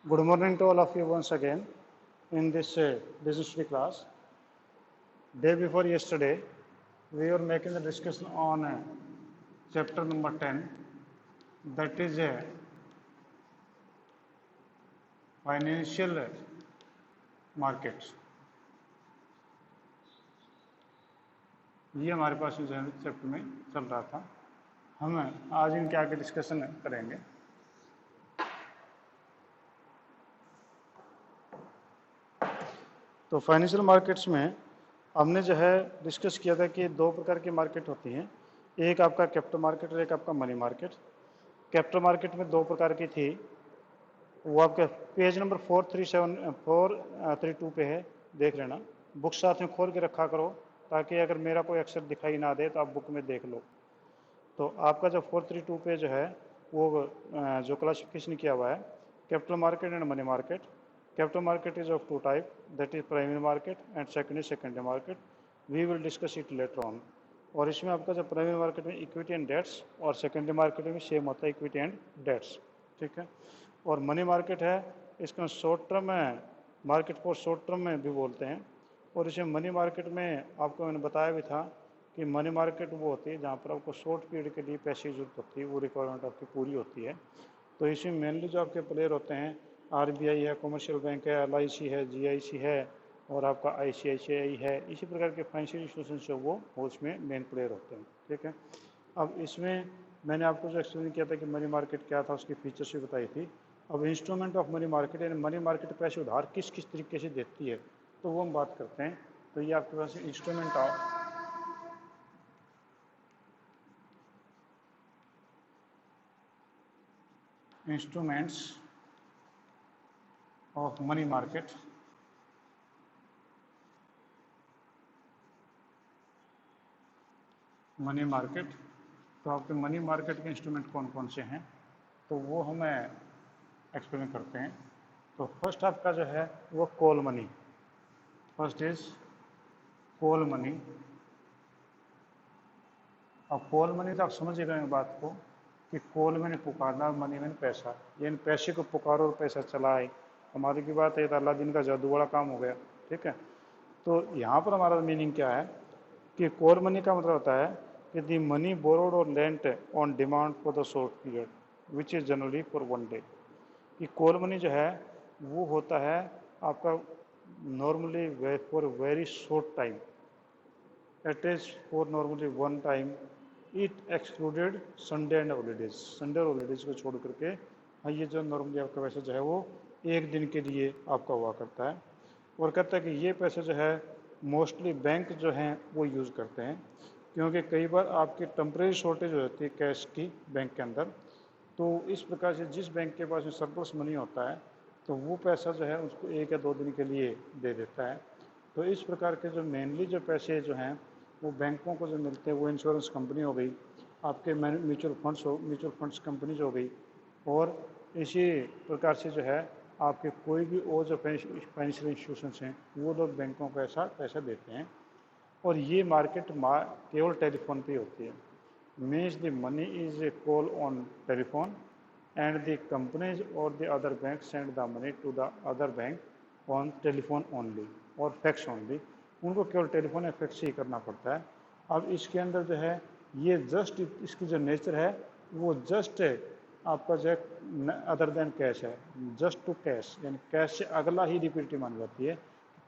Good morning to all of you once again in this business study class. Day before yesterday, we were making the discussion on chapter number 10, that is financial markets. ये हमारे पास जो है chapter में चल रहा था। हम आज इनके आगे डिस्कशन करेंगे। तो फाइनेंशियल मार्केट्स में हमने जो है डिस्कस किया था कि दो प्रकार की मार्केट होती हैं, एक आपका कैपिटल मार्केट और एक आपका मनी मार्केट। कैपिटल मार्केट में दो प्रकार की थी, वो आपके पेज नंबर 432 पे है, देख लेना। बुक साथ में खोल के रखा करो ताकि अगर मेरा कोई अक्षर दिखाई ना दे तो आप बुक में देख लो। तो आपका जो 432 पे जो है वो जो क्लासिफिकेशन किया हुआ है capital market and money market. Capital market is of two type, that is primary market and secondary market. We will discuss it later on. और इसमें आपका जो प्राइमरी मार्केट में इक्विटी एंड डेट्स और सेकेंडरी मार्केट में same होता है equity and dates, ठीक है। और मनी मार्केट है, इसका शॉर्ट टर्म मार्केट को शॉर्ट टर्म में भी बोलते हैं। और इसे मनी मार्केट में आपको मैंने बताया भी था कि मनी मार्केट वो होती है जहाँ पर आपको शॉर्ट पीरियड के लिए पैसे की जरूरत होती है, वो रिक्वायरमेंट आपकी पूरी होती है। तो इसमें मेनली जो आपके प्लेयर होते हैं आरबीआई है, कमर्शियल बैंक है, एलआईसी है, जीआईसी है और आपका आईसीआईसीआई है। इसी प्रकार के फाइनेंशियल इंस्टीट्यूशन जो वो उसमें मेन प्लेयर होते हैं, ठीक है। अब इसमें मैंने आपको जो एक्सप्लेन किया था कि मनी मार्केट क्या था, उसकी फीचर्स भी बताई थी। अब इंस्ट्रूमेंट ऑफ मनी मार्केट यानी मनी मार्केट पैसे उधार किस किस तरीके से देती है, तो वो हम बात करते हैं। तो ये आपके पास instrument of instruments of money market। Money market, तो आपके मनी मार्केट के इंस्ट्रूमेंट कौन कौन से हैं तो वो हमें एक्सप्लेन करते हैं। तो फर्स्ट आपका जो है वो call money. First is call money. अब कॉल मनी तो आप समझिएगा बात को कि कॉल मैंने पुकारना और मनी मैंने पैसा, यानी पैसे को पुकारो और पैसा चला आए। हमारी की बात है तो अल्लाह दिन का जादू वाला काम हो गया, ठीक है। तो यहाँ पर हमारा मीनिंग क्या है कि कॉल मनी का मतलब होता है कि दी मनी बोरोड और lent on demand for the short period which is generally for one day. कि कॉल मनी जो है वो होता है आपका normally for very short time, it is for normally one time, it excluded Sunday and holidays. Sunday और holidays को छोड़ करके हाँ, ये जो नॉर्मली आपका पैसा जो है वो एक दिन के लिए आपका हुआ करता है। और कहता है कि ये पैसे जो है मोस्टली बैंक जो हैं वो यूज़ करते हैं, क्योंकि कई बार आपकी टेम्प्रेरी शॉर्टेज हो जाती है कैश की बैंक के अंदर। तो इस प्रकार से जिस बैंक के पास में सरप्लस मनी होता है तो वो पैसा जो है उसको एक या दो दिन के लिए दे देता है। तो इस प्रकार के जो मेनली जो पैसे जो हैं वो बैंकों को जो मिलते हैं वो इंश्योरेंस कंपनी हो गई, आपके म्यूचुअल फंड्स कंपनीज हो गई, और इसी प्रकार से जो है आपके कोई भी और जो फाइनेंशियल इंस्टीट्यूशंस हैं वो लोग बैंकों को ऐसा पैसा देते हैं। और ये मार्केट केवल टेलीफोन पे होती है। Means the money is a call on telephone and the companies और the other bank send the money to the other bank on telephone only और फैक्स ओनली। उनको केवल टेलीफोन या फैक्स ही करना पड़ता है। अब इसके अंदर जो है ये जस्ट इसकी जो नेचर है वो जस्ट आपका जो है अदर देन कैश है, जस्ट टू कैश, यानी कैश से अगला ही लिक्विडिटी मानी जाती है।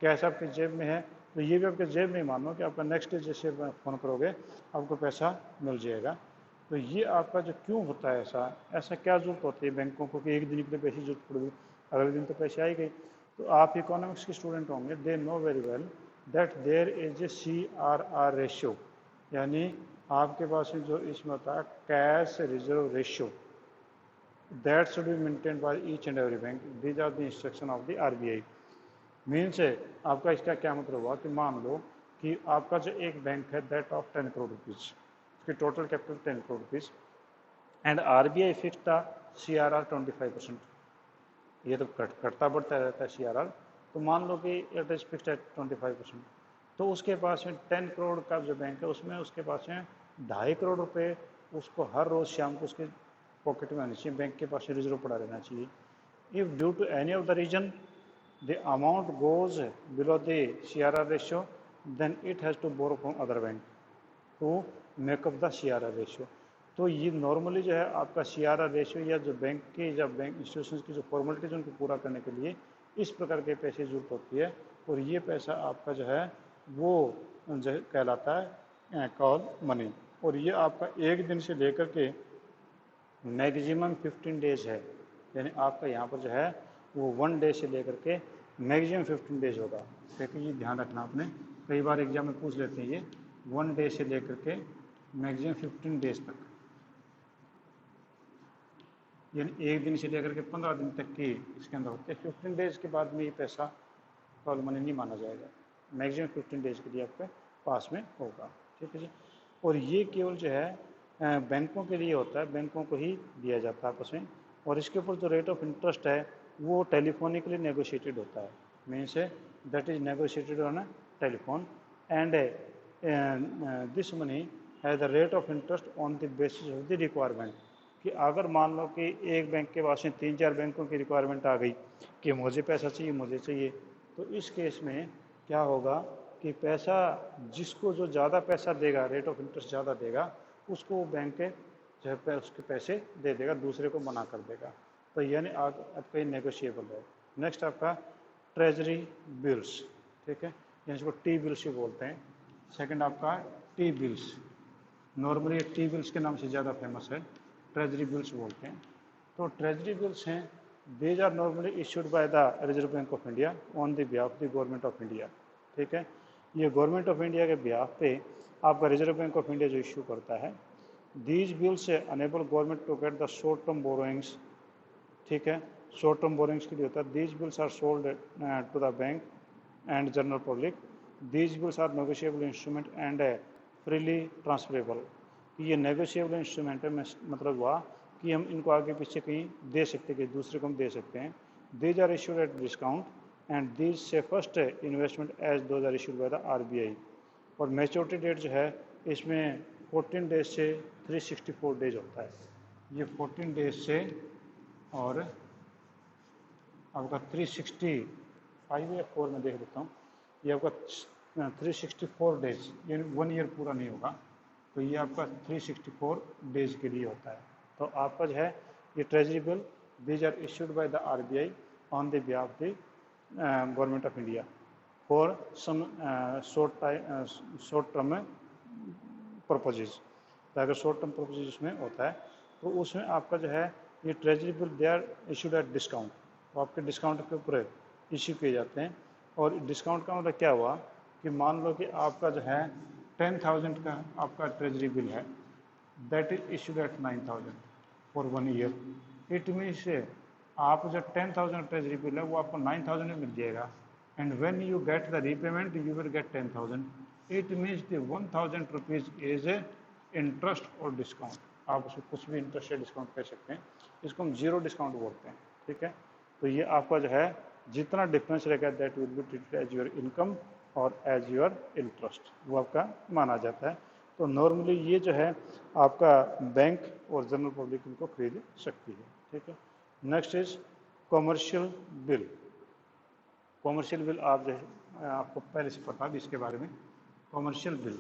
कैश आपके जेब में है तो ये भी आपके जेब में ही मानो कि आपका नेक्स्ट डे जैसे फ़ोन करोगे आपको पैसा मिल जाएगा। तो ये आपका जो क्यों होता है ऐसा, ऐसा क्या जरूरत होती है बैंकों को कि एक दिन के लिए पैसे जरूरत पड़ गई, अगले दिन तो पैसे आई गई। तो आप इकोनॉमिक्स के स्टूडेंट होंगे, they know very well that there is a CRR ratio, यानी आपके पास में जो इसमें होता है cash reserve ratio, that should be maintained by each and every bank. These are the instruction of the RBI। Means है आपका इसका क्या मतलब हुआ कि मान लो कि आपका जो एक बैंक है दैट ऑफ 10 करोड़ रुपीज़, उसकी total capital 10 crore rupees and RBI fix the CRR 25%। ये तो घटता बढ़ता रहता है CRR। तो मान लो कि इट इज फिक्सड एट 25%। तो उसके पास में 10 करोड़ का जो बैंक है उसमें उसके पास में 2.5 करोड़ रुपए उसको हर रोज़ शाम को उसके पॉकेट में आनी चाहिए, बैंक के पास रिजर्व पड़ा रहना चाहिए। If due to any of the reason the amount goes below the CRR ratio, then it has to borrow from other bank to make up the CRR ratio. तो ये normally जो है आपका CRR ratio या जो bank के या bank institution की जो फॉर्मेलिटीज उनको पूरा करने के लिए इस प्रकार के पैसे की जरूरत होती है, और ये पैसा आपका जो है वो जो कहलाता है कॉल मनी। और ये आपका एक दिन से लेकर के मैक्सिमम 15 डेज है, यानी आपका यहाँ पर जो है वो 1 डे से लेकर के मैक्सिमम 15 डेज होगा। देखिए ये ध्यान रखना आपने, कई बार एग्जाम में पूछ लेते हैं ये 1 डे से लेकर के मैक्सिमम 15 डेज तक, यानी एक दिन से लेकर के 15 दिन तक की इसके अंदर होते हैं। 15 डेज के बाद में ये पैसा कॉल मनी नहीं माना जाएगा, मैक्सिमम 15 डेज के लिए आपके पास में होगा। ठीक है जी। और ये केवल जो है बैंकों के लिए होता है, बैंकों को ही दिया जाता है आपस में। और इसके ऊपर जो रेट ऑफ इंटरेस्ट है वो टेलीफोनिकली नेगोशिएटेड होता है, means that is negotiated on telephone, and this money has the rate of interest on the basis of the requirement. कि अगर मान लो कि एक बैंक के पास में 3-4 बैंकों की रिक्वायरमेंट आ गई कि मुझे पैसा चाहिए मुझे चाहिए, तो इस केस में क्या होगा कि पैसा जिसको जो ज़्यादा पैसा देगा, रेट ऑफ इंटरेस्ट ज़्यादा देगा, उसको वो बैंक जो है उसके पैसे दे देगा, दूसरे को मना कर देगा। तो यानी आपका ये नेगोशिएबल है। नेक्स्ट आपका ट्रेजरी बिल्स, ठीक है, यानी इसको टी बिल्स ही बोलते हैं। सेकंड आपका T bills, normally T bills के नाम से ज़्यादा फेमस है, ट्रेजरी बिल्स बोलते हैं। तो ट्रेजरी बिल्स हैं, these are normally issued by the Reserve Bank of India on the behalf the government of India. ठीक है, ये गवर्नमेंट ऑफ इंडिया के बिहाफ पे आपका रिजर्व बैंक ऑफ इंडिया जो इशू करता है। These bills enable government to get the short term borrowings. ठीक है, शॉर्ट टर्म बोरोइंग्स के लिए होता है। These bills are sold to the bank and general public. These bills are negotiable instrument and freely transferable. ये negotiable instrument है, मतलब हुआ कि हम इनको आगे पीछे कहीं दे सकते हैं, दूसरे को हम दे सकते हैं। These are issued at discount and these say first investment as those are issued by the RBI। और मैच्योरिटी डेट जो है इसमें 14 डेज से 364 डेज होता है। ये 14 डेज से और आपका 365 या 4 में देख लेता हूँ, ये आपका 364 डेज, यानी 1 ईयर पूरा नहीं होगा, तो ये आपका 364 डेज के लिए होता है। तो आपका जो है ये treasury bill, these are issued by the RBI on the behalf the government of India for some short term purposes. तो अगर शॉर्ट टर्म पर्पजेज उसमें होता है तो उसमें आपका जो है ये treasury bill they are issued at discount, तो आपके डिस्काउंट के ऊपर इशू किए जाते हैं। और डिस्काउंट का मतलब क्या हुआ कि मान लो कि आपका जो है 10,000 का आपका ट्रेजरी बिल है, that is issued at 9,000 for 1 year. It means आप जो 10,000 ट्रेजरी बिल है वो आपको 9,000 में मिल जाएगा, and when you get the repayment you will get 10,000। It means the 1,000 rupees is interest और डिस्काउंट। आप उसको कुछ भी इंटरेस्ट या डिस्काउंट कह सकते हैं, इसको हम जीरो डिस्काउंट बोलते हैं। ठीक है, तो ये आपका जो है जितना डिफरेंस रहेगा that will be treated as your income और एज योर इंटरेस्ट, वो आपका माना जाता है। तो नॉर्मली ये जो है आपका बैंक और जनरल पब्लिक इनको खरीद सकती है। ठीक है, next is commercial bill. Commercial bill आप जो है आपको पहले से पता भी इसके बारे में। कॉमर्शियल बिल,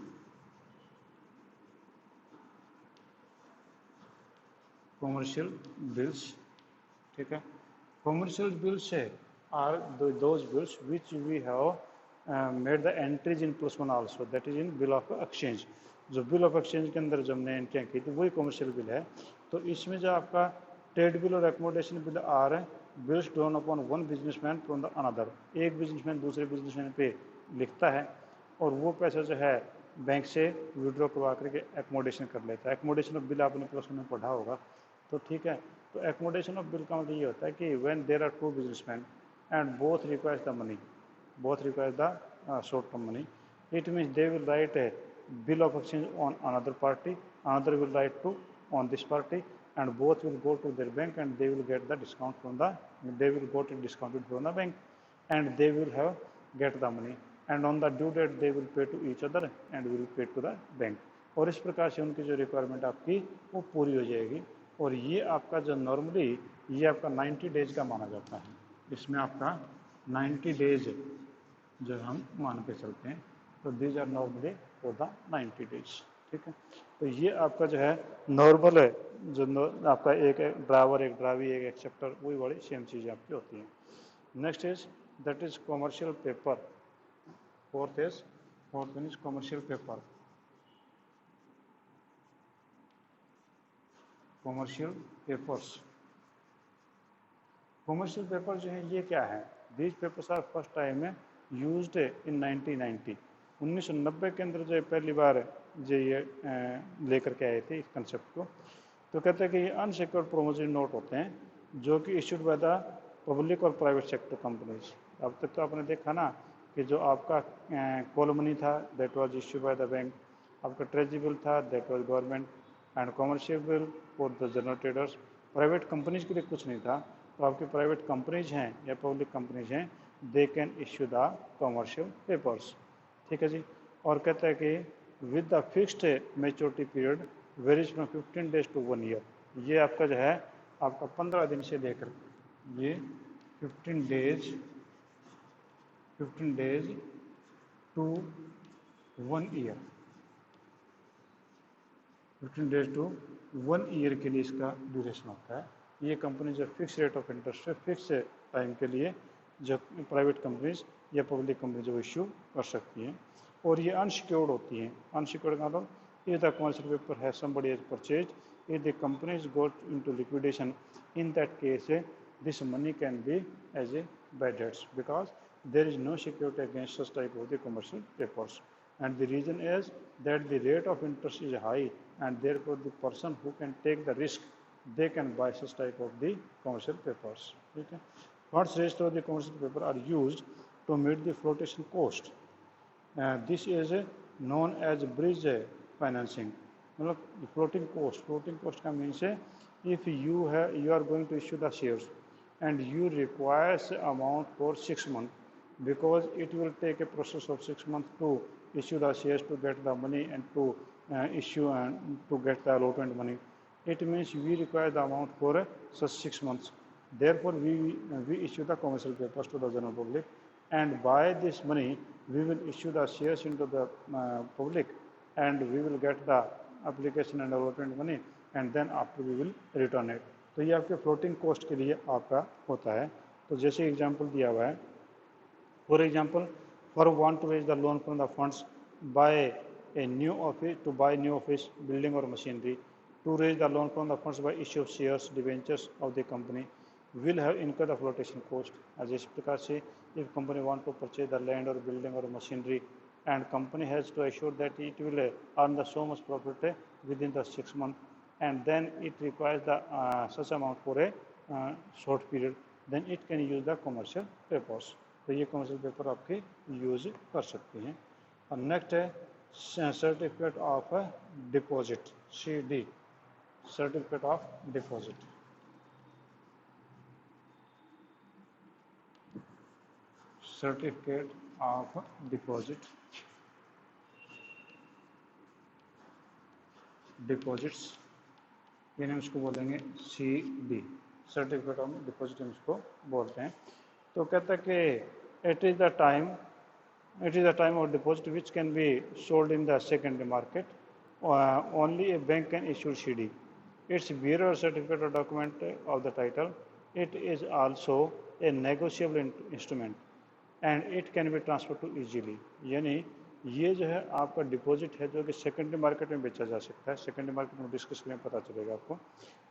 कॉमर्शियल बिल्स, ठीक है, commercial bills are those bills which we have made the entries in +1 also, that is in bill of exchange. जो बिल ऑफ एक्सचेंज के अंदर जब हमने एंट्रियाँ की थी वही कॉमर्शियल बिल है। तो इसमें जो आपका ट्रेड बिल और accommodation bill are bills drawn upon one businessman from the another. एक बिजनेसमैन दूसरे बिजनेसमैन पे लिखता है और वो पैसा जो है बैंक से विड्रॉ करवा करके एकोमोडेशन कर लेता है। एकोमोडेशन ऑफ बिल आपने +1 में पढ़ा होगा, तो ठीक है। तो एकोमोडेशन ऑफ बिल का मतलब ये होता है कि when there are 2 businessman and both requires the money, both require the short term money, it means they will write a bill of exchange on another party, another will write to on this party, and both will go to their bank and they will get the discount from the, they will go to discounted from the bank and they will have get the money, and on the due date they will pay to each other and will pay to the bank। और इस प्रकार से उनकी जो requirement आपकी वो पूरी हो जाएगी। और ये आपका जो नॉर्मली ये आपका 90 डेज का माना जाता है। इसमें आपका 90 डेज जब हम मान के चलते हैं तो these are normally for the 90 days. ठीक है, तो ये आपका जो है नॉर्मल है, जो आपका एक ड्राइवर एक ड्राइवी एक एक्सेप्टर वही बड़ी सेम चीज़ें आपकी होती हैं। Next is that is commercial paper. Fourth one is commercial paper. Commercial papers, commercial paper जो है ये क्या है? These papers are first time used in 1990। 1990 के अंदर जो पहली बार जो ये लेकर के आए थे इस कंसेप्ट को। तो कहते हैं कि ये अनसिक्योर्ड प्रोमिसरी नोट होते हैं जो कि इशूड बाय द पब्लिक और प्राइवेट सेक्टर कंपनीज। अब तक तो आपने देखा ना कि जो आपका कॉल मनी था that was issued by the bank, आपका ट्रेजिबल था that was government, and commercial for the general traders. Private companies के लिए कुछ नहीं था, तो आपकी प्राइवेट कंपनीज हैं या पब्लिक कंपनीज हैं they can issue the commercial papers. ठीक है जी। और कहता है कि with the fixed maturity period varies from 15 days to 1 year. ये आपका जो है आपका 15 दिन से लेकर ये 15 days to 1 year, 15 days to 1 year के लिए इसका ड्यूरेशन होता है। ये कंपनी जो फिक्स रेट ऑफ इंटरेस्ट है फिक्स टाइम के लिए जो प्राइवेट कंपनीज या पब्लिक कंपनी जो इश्यू कर सकती हैं, और ये अनसिक्योर्ड होती हैं। अनसिक्योर्ड का मतलब if the commercial paper has somebody has purchase, if the companies got into liquidation, in that case this money can be as a bad debts because there is no security against such type of the commercial papers, and the reason is that the rate of interest is high and therefore the person who can take the risk they can buy such type of the commercial papers. Okay? Funds raised through the commercial paper are used to meet the flotation cost. This is known as bridge financing. मतलब floating cost का means है if you are going to issue the shares and you requires amount for 6 months, because it will take a process of 6 months to issue the shares to get the money and to issue and to get the allotment money. It means we require the amount for such 6 months. Therefore we issue the commercial papers to the general public, and by this money we will issue the shares into the public, and we will get the application and allotment money, and then after we will return it. तो ये आपके floating cost के लिए आपका होता है। तो जैसे एग्जांपल दिया हुआ है, for example for want to raise the loan from the funds by a new office to buy new office building और machinery, to raise the loan from the funds by issue of shares debentures of the company will have incurred the flotation cost. as इस प्रकार से if company want to purchase the land or building or machinery and company has to assure that it will earn the so much profit within the 6 months, and then it requires the such amount for a short period, then it can use the commercial papers. तो ये commercial paper आपके use कर सकते हैं। और next है certificate of deposit, CD, certificate of deposit. Certificate of deposit, deposits यानी हम इसको बोलेंगे CD, सर्टिफिकेट ऑफ डिपॉजिट हम इसको बोलते हैं। तो कहता है कि it is the time of deposit which can be sold in the secondary market, only A bank can issue CD. Its bearer certificate or document of the title. It is also a negotiable instrument and it can be transferred to easily. यानी ये जो है आपका deposit है जो कि secondary market में बेचा जा सकता है। सेकेंडरी मार्केट में डिस्कस करें पता चलेगा आपको,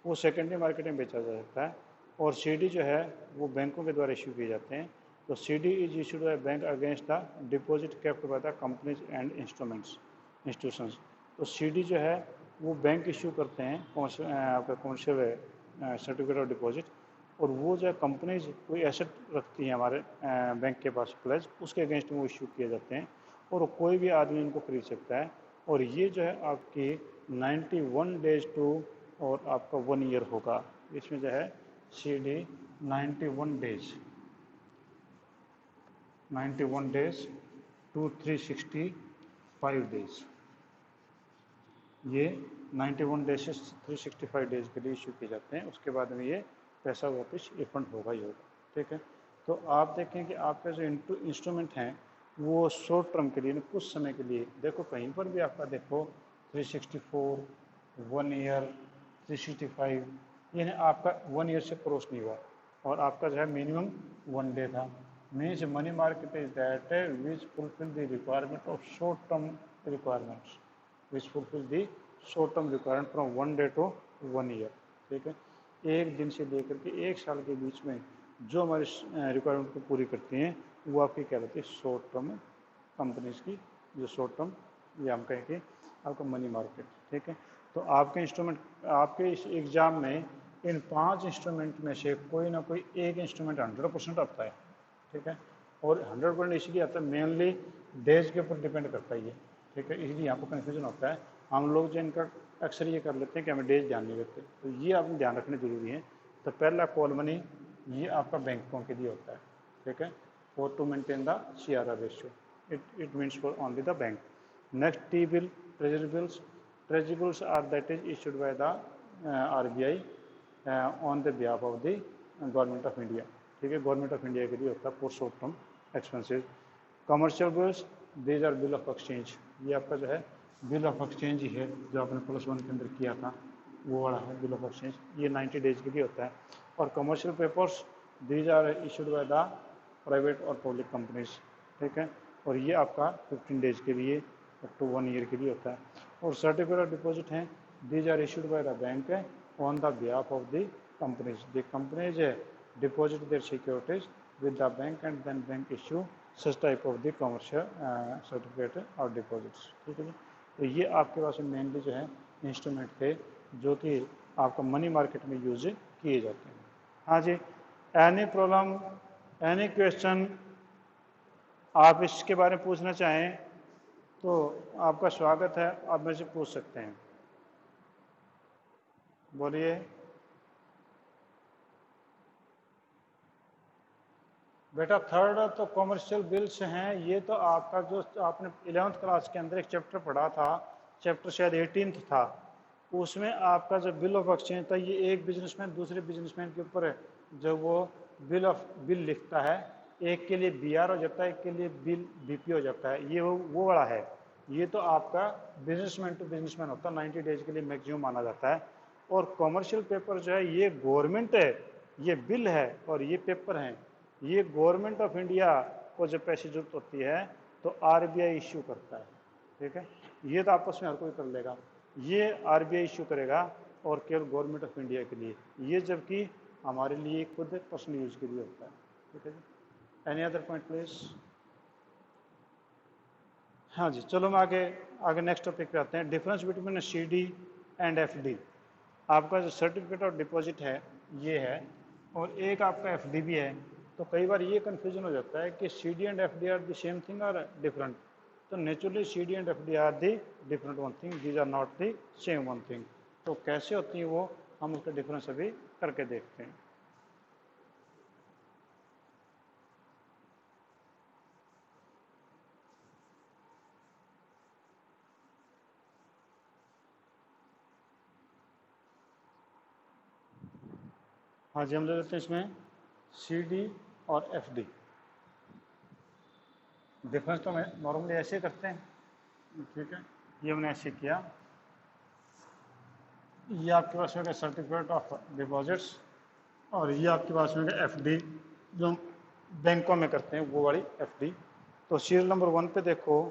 वो सेकेंडरी मार्केट में बेचा जा सकता है। और CD जो है वो बैंकों के द्वारा इशू किए जाते हैं। तो CD is issued by bank against the deposit kept by the companies and institutions. तो CD जो है वो बैंक इशू करते हैं आपका कमर्शियल सर्टिफिकेट ऑफ डिपॉजिट, और वो जो कंपनीज कोई एसेट रखती हैं हमारे बैंक के पास प्लेज, उसके अगेंस्ट में वो इशू किए जाते हैं और कोई भी आदमी इनको खरीद सकता है। और ये जो है आपकी 91 डेज टू और आपका 1 ईयर होगा। इसमें जो है CD 91 डेज टू 365 डेज, ये 91 डेज से 365 डेज के लिए इशू किए जाते हैं। उसके बाद में ये पैसा वापस रिफंड होगा ही होगा। ठीक है, तो आप देखें कि आपका जो इंस्ट्रूमेंट हैं वो शॉर्ट टर्म के लिए, कुछ समय के लिए, देखो कहीं पर भी आपका देखो 364, 1 ईयर, 365, यानी आपका 1 ईयर से क्रॉस नहीं हुआ, और आपका जो है मिनिमम 1 डे था। Means money market is that which fulfil the requirement of short term requirements, which fulfil the short term requirement from 1 day to 1 year. ठीक है, एक दिन से लेकर के एक साल के बीच में जो हमारी रिक्वायरमेंट को पूरी करती हैं वो आपकी क्या रहती है, शॉर्ट टर्म कंपनीज की जो शॉर्ट टर्म, या हम कहें कि आपका मनी मार्केट। ठीक है, तो आपके इंस्ट्रूमेंट, आपके इस एग्ज़ाम में इन 5 इंस्ट्रूमेंट में से कोई ना कोई एक इंस्ट्रूमेंट 100% आता है। ठीक है, और 100% इसलिए आता है, मेनली डेज के ऊपर डिपेंड करता है ये। ठीक है, इसलिए यहाँ पर कन्फ्यूजन होता है। हम लोग जो इनका अक्सर ये कर लेते हैं कि हमें डेज ध्यान नहीं रहते, तो ये आपने ध्यान रखने जरूरी है। तो पहला कॉल मनी ये आपका बैंकों के लिए होता है। ठीक है, for to maintain the CRR ratio, it means for only the bank. Next T bill, treasury bills. Treasury bills are that is issued by the RBI on the behalf of the government of India. ठीक है, government of India के लिए होता है for short term expenses. Commercial bills, these are bill of exchange, ये आपका जो है बिल ऑफ एक्सचेंज ही है, जो आपने +1 के अंदर किया था वो वाला है बिल ऑफ एक्सचेंज, ये 90 डेज के लिए होता है। और commercial papers, these are issued by the private और पब्लिक कंपनीज। ठीक है, और ये आपका 15 डेज के लिए अप टू 1 ईयर के लिए होता है। और सर्टिफिकेट ऑफ डिपॉजिट हैं, these are issued by the bank on the behalf of the companies. The companies deposit their securities with the bank and then bank issue such type of the commercial certificate or deposits। ठीक है जी, तो ये आपके पास mainly जो है instrument थे जो कि आपका मनी मार्केट में यूज किए जाते हैं। हाँ जी, एनी प्रॉब्लम, एनी क्वेश्चन आप इसके बारे में पूछना चाहें तो आपका स्वागत है, आप मेरे से पूछ सकते हैं, बोलिए। बेटा थर्ड तो कॉमर्शियल बिल्स हैं, ये तो आपका जो आपने 11th क्लास के अंदर एक चैप्टर पढ़ा था, चैप्टर शायद 18th था, उसमें आपका जो बिल ऑफ एक्सचेंज था, ये एक बिजनेसमैन दूसरे बिजनेसमैन के ऊपर जो वो बिल लिखता है, एक के लिए BR हो जाता है, एक के लिए बिल BP हो जाता है, ये वो वाला है। ये तो आपका बिजनेसमैन टू बिजनेसमैन होता है, 90 डेज के लिए मैक्सिमम माना जाता है। और कॉमर्शियल पेपर जो है ये गवर्नमेंट है, ये बिल है और ये पेपर हैं, ये गवर्नमेंट ऑफ इंडिया को जब पैसे जरूरत होती है तो RBI इश्यू करता है। ठीक है, ये तो आपस में हर कोई कर लेगा, ये RBI इश्यू करेगा और केवल गवर्नमेंट ऑफ इंडिया के लिए, ये जबकि हमारे लिए खुद पर्सनल यूज के लिए होता है। ठीक है जी, एनी अदर पॉइंट प्लीज। हाँ जी, चलो हम आगे आगे नेक्स्ट टॉपिक पे आते हैं, difference between CD and FD। आपका जो सर्टिफिकेट ऑफ डिपॉजिट है ये है, और एक आपका FD भी है। तो कई बार ये कन्फ्यूजन हो जाता है कि CD and FD are the same thing और डिफरेंट। तो naturally CD and FD are the different one thing, these are not the same one thing. तो कैसे होती है वो हम उसका डिफरेंस अभी करके देखते हैं। हाँ जी, हम ले लेते हैं इसमें CD और FD। डिफरेंस तो मैं नॉर्मली ऐसे करते हैं। ठीक है, ये हमने ऐसे किया, ये आपके पास होगा सर्टिफिकेट ऑफ डिपॉजिट्स, और ये आपके पास होगा FD जो बैंकों में करते हैं वो वाली FD। तो सीरियल नंबर 1 पे देखो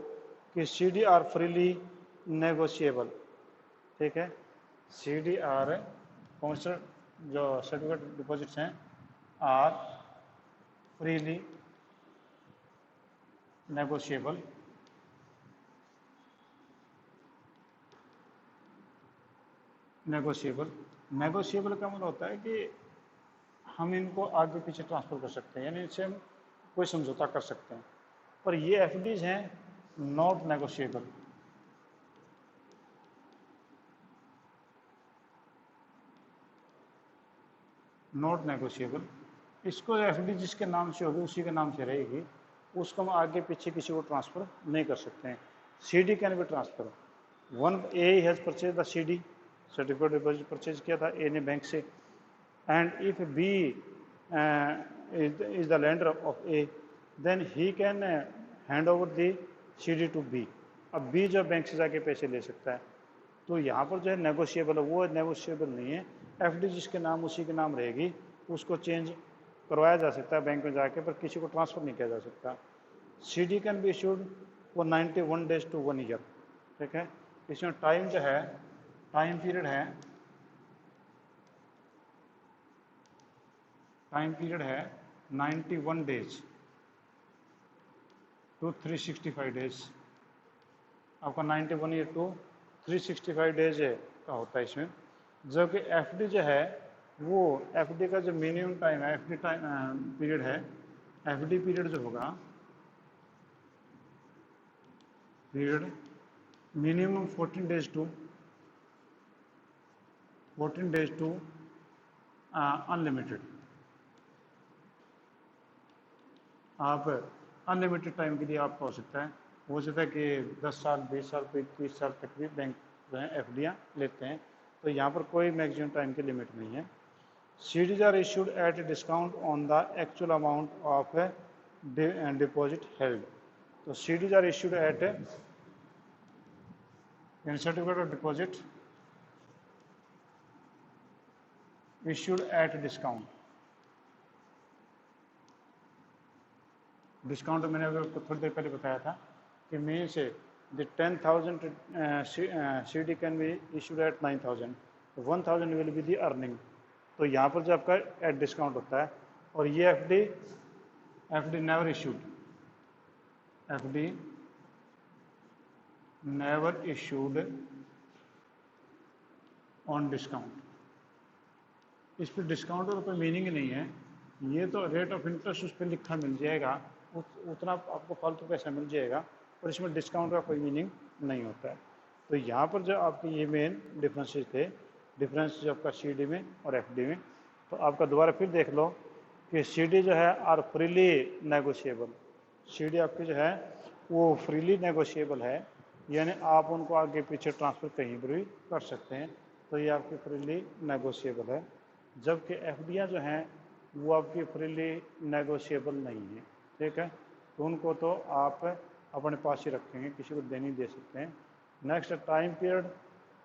कि CD आर फ्रीली नेगोशिएबल। ठीक है, CD आर कौन जो सर्टिफिकेट डिपॉजिट्स हैं आर फ्रीली नेगोशिएबल। नेगोशिएबल का मतलब होता है कि हम इनको आगे पीछे ट्रांसफ़र कर सकते हैं, यानी इनसे हम कोई समझौता कर सकते हैं। पर ये FDs हैं नॉट नेगोशिएबल। नॉट नेगोशिएबल, इसको FD जिसके नाम से होगी उसी के नाम से रहेगी, उसको हम आगे पीछे किसी को ट्रांसफ़र नहीं कर सकते हैं। CD can be transfer. A has purchase the CD, certificate deposit purchase किया था A ने बैंक से, and if B is the lender of A, then he can hand over the CD to B. अब B जो bank से जाके पैसे ले सकता है, तो यहाँ पर जो है नेगोशिएबल है, वो नेगोशिएबल नहीं है। एफडी जिसके नाम उसी के नाम रहेगी, उसको चेंज करवाया जा सकता है बैंक में जाके, पर किसी को ट्रांसफ़र नहीं किया जा सकता। CD can be issued for 91 days to 1 year, ठीक है। इसमें टाइम जो है, टाइम पीरियड है, टाइम पीरियड है 91 days to 365 days। आपका 91 ईयर टू 365 days है का होता है इसमें। जबकि एफडी जो है, वो एफडी का जो मिनिमम टाइम है, एफडी टाइम पीरियड है, एफडी पीरियड जो होगा, period minimum 14 days to unlimited. आप अनलिमिटेड टाइम के लिए आपका हो सकता है, हो सकता है कि 10 साल, 20 साल, 30 साल तक भी बैंक जो है एफडियाँ लेते हैं। तो यहाँ पर कोई मैक्सिमम टाइम की लिमिट नहीं है। CDs are issued at discount on the actual amount of deposit held. तो CDs are issued at certificate of deposit issued at discount. Discount मैंने आपको थोड़ी देर पहले बताया था कि मीन से the 10,000 CD can be issued at 9,000, 1,000 will be the earning. तो यहाँ पर जो आपका एट डिस्काउंट होता है, और ये FD never issued, FD never issued on discount. इस पर डिस्काउंट का कोई मीनिंग ही नहीं है। ये तो रेट ऑफ इंटरेस्ट उस पर लिखा मिल जाएगा, उतना आपको फालतू पैसा मिल जाएगा, और इसमें डिस्काउंट का कोई मीनिंग नहीं होता है। तो यहाँ पर जो आपके ये मेन डिफरेंसेस थे, डिफरेंस जो आपका CD में और FD में। तो आपका दोबारा फिर देख लो कि CD जो है आर फ्रीली नेगोशिएबल। CD आपकी जो है वो फ्रीली नेगोशिएबल है, यानी आप उनको आगे पीछे ट्रांसफ़र कहीं पर भी कर सकते हैं। तो ये आपकी फ्रीली नेगोशिएबल है। जबकि FDयाँ जो हैं वो आपकी फ्रीली नेगोशिएबल नहीं है, ठीक है। तो उनको तो आप अपने पास ही रखेंगे, किसी को दे नहीं दे सकते हैं। नेक्स्ट टाइम पीरियड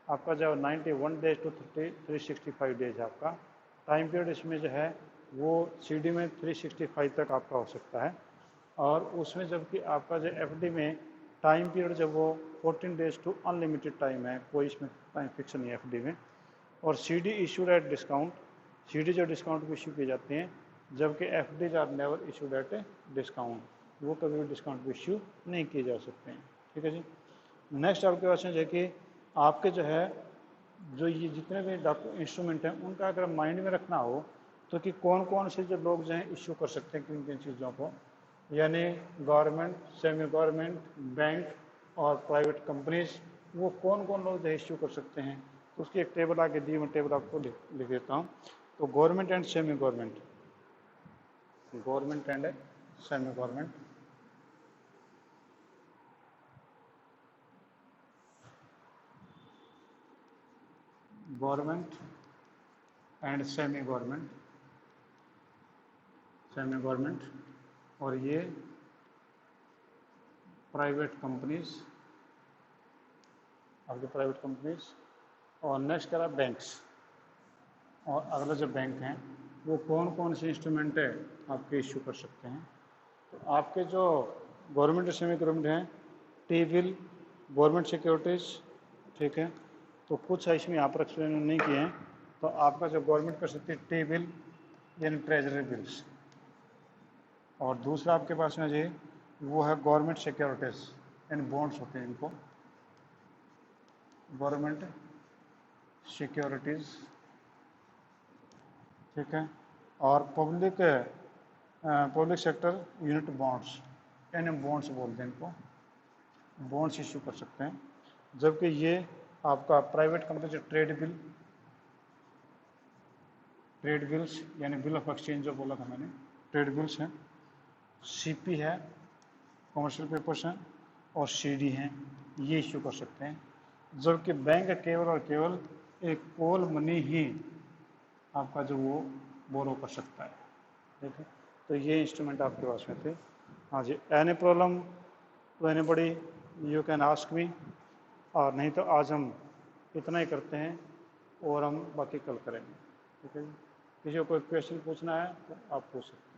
आपका जो 91 days टू 365 days है आपका टाइम पीरियड। इसमें जो है वो CD में 365 तक आपका हो सकता है, और उसमें जबकि आपका जो FD में टाइम पीरियड जब वो 14 days टू अनलिमिटेड टाइम है, कोई इसमें टाइम फिक्स नहीं है FD में। और CD issued at discount, CD जो डिस्काउंट को इशू किए जाते हैं, जबकि FDs are never issued at discount, वो कभी भी डिस्काउंट को इशू नहीं किए जा सकते हैं, ठीक है जी। नेक्स्ट आपके पास है कि आपके जो है जो ये जितने भी इंस्ट्रूमेंट हैं, उनका अगर माइंड में रखना हो तो कि कौन कौन से जो लोग जो हैं इशू कर सकते हैं किन किन चीज़ों को, यानी गवर्नमेंट, सेमी गवर्नमेंट, बैंक और प्राइवेट कंपनीज, वो कौन कौन लोग जो है इशू कर सकते हैं। तो उसकी एक टेबल आगे दी, मैं टेबल आपको लिख देता हूँ। तो government and semi government, government and semi government, government and semi government, semi government, और ये प्राइवेट कंपनीज, आपके प्राइवेट कंपनीज। और नेक्स्ट करा बैंक्स, और अगला जो बैंक हैं वो कौन कौन से इंस्ट्रूमेंट है आपके इशू कर सकते हैं। तो आपके जो गवर्नमेंट और सेमी गवर्नमेंट हैं, टी बिल, गवर्नमेंट सिक्योरिटीज़, ठीक है। तो कुछ है इसमें यहाँ पर एक्सप्लेन नहीं किए हैं। तो आपका जो गवर्नमेंट कर सकती है टी बिल यानी ट्रेजरी बिल्स, और दूसरा आपके पास में जी वो है गवर्नमेंट सिक्योरिटीज़ यानी बॉन्ड्स होते हैं इनको, गवर्नमेंट सिक्योरिटीज़, ठीक है। और पब्लिक सेक्टर यूनिट बॉन्ड्स यानी बॉन्ड्स बोलते हैं इनको, बॉन्ड्स इशू कर सकते हैं। जबकि ये आपका प्राइवेट कंपनी जो ट्रेड बिल्स यानी बिल ऑफ एक्सचेंज जो बोला था मैंने, ट्रेड बिल्स हैं, CP है, कमर्शियल पेपर्स हैं, और CD हैं, ये इशू कर सकते हैं। जबकि बैंक केवल और केवल एक कॉल मनी ही आपका जो वो बोरो कर सकता है। ठीक है, तो ये इंस्ट्रूमेंट आपके पास में थे। हाँ जी, any problem to anybody you can ask me, और नहीं तो आज हम इतना ही करते हैं और हम बाकी कल करेंगे। ठीक है जी, किसी को कोई क्वेश्चन पूछना है तो आप पूछ सकते हैं।